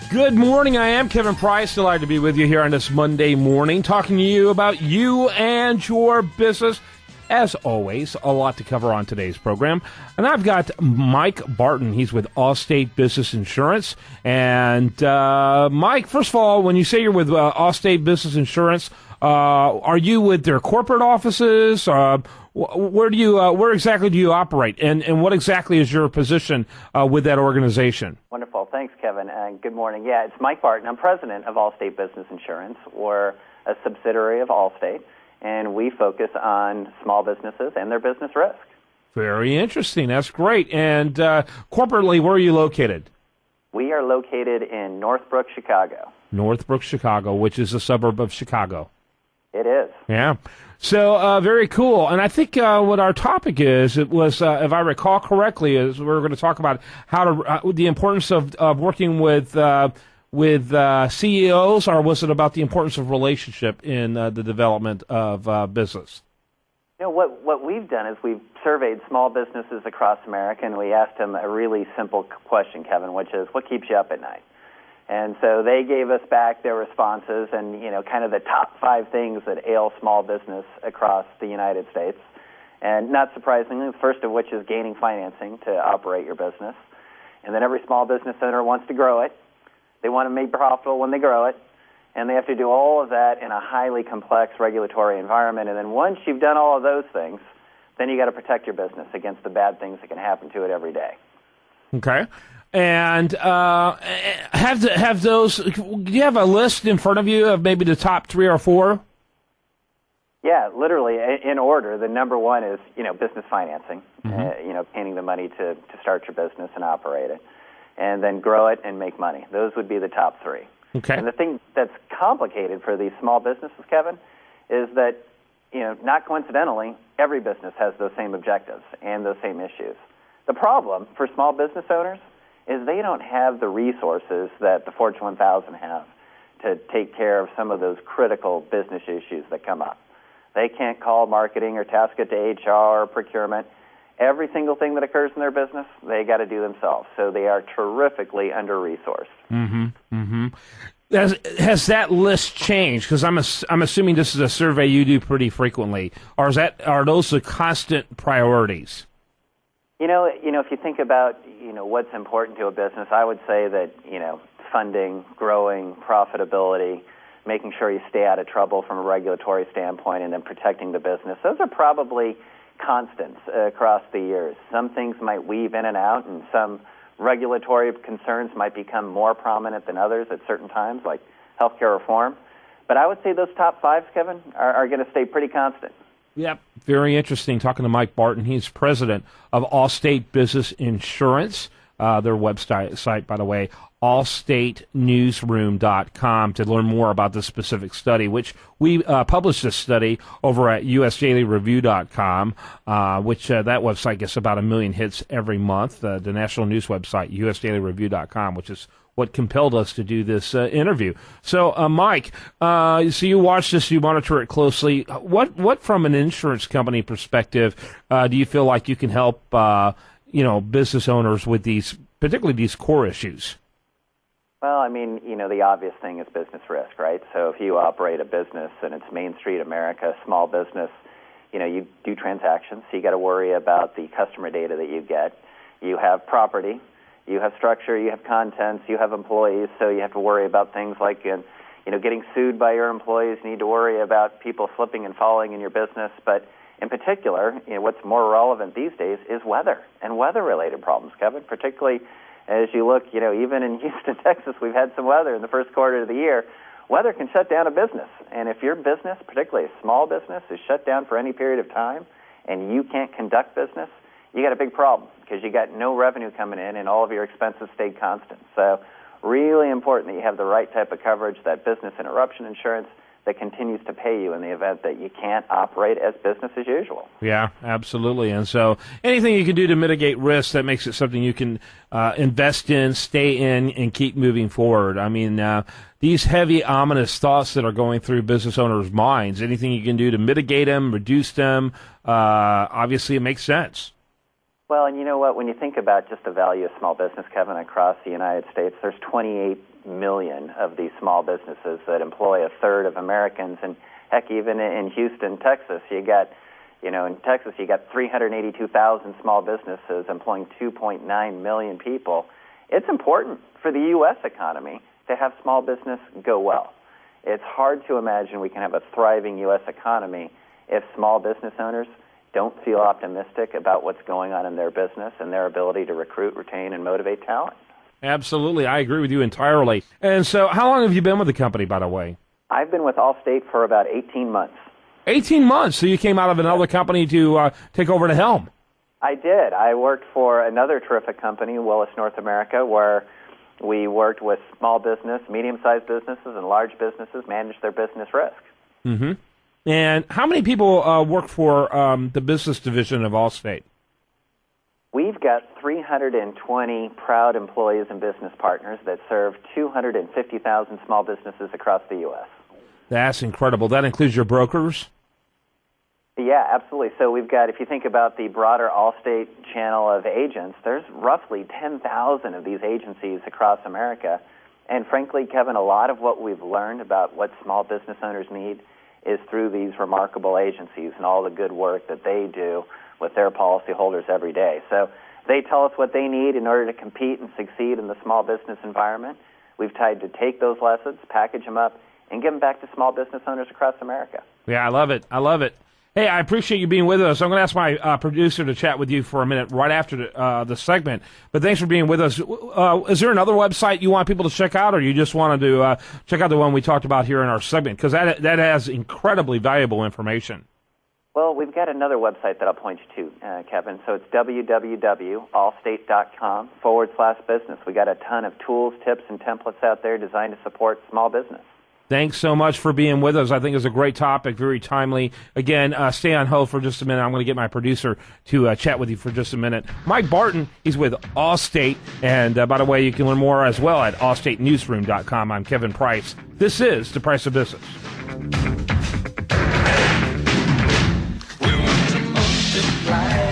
Good morning. I am Kevin Price. Delighted to be with you here on this Monday morning, talking to you about you and your business. As always, a lot to cover on today's program. And I've got Mike Barton. He's with Allstate Business Insurance. And Mike, first of all, when you say you're with Allstate Business Insurance, are you with their corporate offices? Where exactly do you operate? And what exactly is your position with that organization? Wonderful. Thanks, Kevin. And good morning. Yeah, it's Mike Barton. I'm president of Allstate Business Insurance. We're a subsidiary of Allstate, and we focus on small businesses and their business risk. Very interesting. That's great. And corporately, where are you located? We are located in Northbrook, Chicago. Northbrook, Chicago, which is a suburb of Chicago. It is. Yeah. So very cool. And I think what our topic is, it was, if I recall correctly, is we're going to talk about how to the importance of working with CEOs, or was it about the importance of relationship in the development of business? You know, what we've done is we've surveyed small businesses across America, and we asked them a really simple question, Kevin, which is, what keeps you up at night? And so they gave us back their responses and, you know, kind of the top 5 things that ail small business across the United States. And not surprisingly, the first of which is gaining financing to operate your business. And then every small business owner wants to grow it. They want to make profitable when they grow it. And they have to do all of that in a highly complex regulatory environment. And then once you've done all of those things, then you got to protect your business against the bad things that can happen to it every day. Okay. And have those? Do you have a list in front of you of maybe the top 3 or 4? Yeah, literally in order. The number 1 is business financing. Obtaining the money to start your business and operate it, and then grow it and make money. Those would be the top 3. Okay. And the thing that's complicated for these small businesses, Kevin, is that not coincidentally, every business has those same objectives and those same issues. The problem for small business owners is they don't have the resources that the Fortune 1000 have to take care of some of those critical business issues that come up. They can't call marketing or task it to HR or procurement. Every single thing that occurs in their business, they got to do themselves. So they are terrifically under-resourced. Mm-hmm. Mm-hmm. Has that list changed? Because I'm assuming this is a survey you do pretty frequently. Or are those the constant priorities? If you think about, what's important to a business, I would say that, funding, growing, profitability, making sure you stay out of trouble from a regulatory standpoint, and then protecting the business. Those are probably constants across the years. Some things might weave in and out, and some regulatory concerns might become more prominent than others at certain times, like healthcare reform. But I would say those top 5, Kevin, are going to stay pretty constant. Yep. Very interesting. Talking to Mike Barton. He's president of Allstate Business Insurance. Their website, by the way, allstatenewsroom.com, to learn more about this specific study, which we published this study over at usdailyreview.com, which that website gets about 1 million hits every month. The national news website, usdailyreview.com, which is what compelled us to do this interview. So, Mike, so you watch this, you monitor it closely. What from an insurance company perspective, do you feel like you can help, business owners with these, particularly these core issues? Well, the obvious thing is business risk, right? So if you operate a business and it's Main Street America, small business, you do transactions, so you got to worry about the customer data that you get. You have property. You have structure, you have contents, you have employees, so you have to worry about things like, getting sued by your employees. You need to worry about people slipping and falling in your business. But in particular, what's more relevant these days is weather and weather-related problems, Kevin, particularly as you look, even in Houston, Texas, we've had some weather in the first quarter of the year. Weather can shut down a business. And if your business, particularly a small business, is shut down for any period of time and you can't conduct business, you got a big problem because you got no revenue coming in and all of your expenses stayed constant. So really important that you have the right type of coverage, that business interruption insurance that continues to pay you in the event that you can't operate as business as usual. Yeah, absolutely. And so anything you can do to mitigate risk that makes it something you can invest in, stay in, and keep moving forward. These heavy, ominous thoughts that are going through business owners' minds, anything you can do to mitigate them, reduce them, obviously it makes sense. Well, and you know what? When you think about just the value of small business, Kevin, across the United States, there's 28 million of these small businesses that employ a third of Americans. And heck, even in Houston, Texas, in Texas, you got 382,000 small businesses employing 2.9 million people. It's important for the U.S. economy to have small business go well. It's hard to imagine we can have a thriving U.S. economy if small business owners don't feel optimistic about what's going on in their business and their ability to recruit, retain, and motivate talent. Absolutely. I agree with you entirely. And so how long have you been with the company, by the way? I've been with Allstate for about 18 months. 18 months. So you came out of another company to take over the helm. I did. I worked for another terrific company, Willis North America, where we worked with small business, medium-sized businesses, and large businesses, manage their business risk. Mm-hmm. And how many people work for the business division of Allstate? We've got 320 proud employees and business partners that serve 250,000 small businesses across the U.S. That's incredible. That includes your brokers? Yeah, absolutely. So we've got, if you think about the broader Allstate channel of agents, there's roughly 10,000 of these agencies across America. And frankly, Kevin, a lot of what we've learned about what small business owners need is through these remarkable agencies and all the good work that they do with their policyholders every day. So they tell us what they need in order to compete and succeed in the small business environment. We've tried to take those lessons, package them up, and give them back to small business owners across America. Yeah, I love it. I love it. Hey, I appreciate you being with us. I'm going to ask my producer to chat with you for a minute right after the segment. But thanks for being with us. Is there another website you want people to check out, or you just wanted to check out the one we talked about here in our segment? Because that has incredibly valuable information. Well, we've got another website that I'll point you to, Kevin. So it's www.allstate.com/business. We got a ton of tools, tips, and templates out there designed to support small business. Thanks so much for being with us. I think it's a great topic, very timely. Again, stay on hold for just a minute. I'm going to get my producer to chat with you for just a minute. Mike Barton, he's with Allstate. And by the way, you can learn more as well at allstatenewsroom.com. I'm Kevin Price. This is The Price of Business. We want to multiply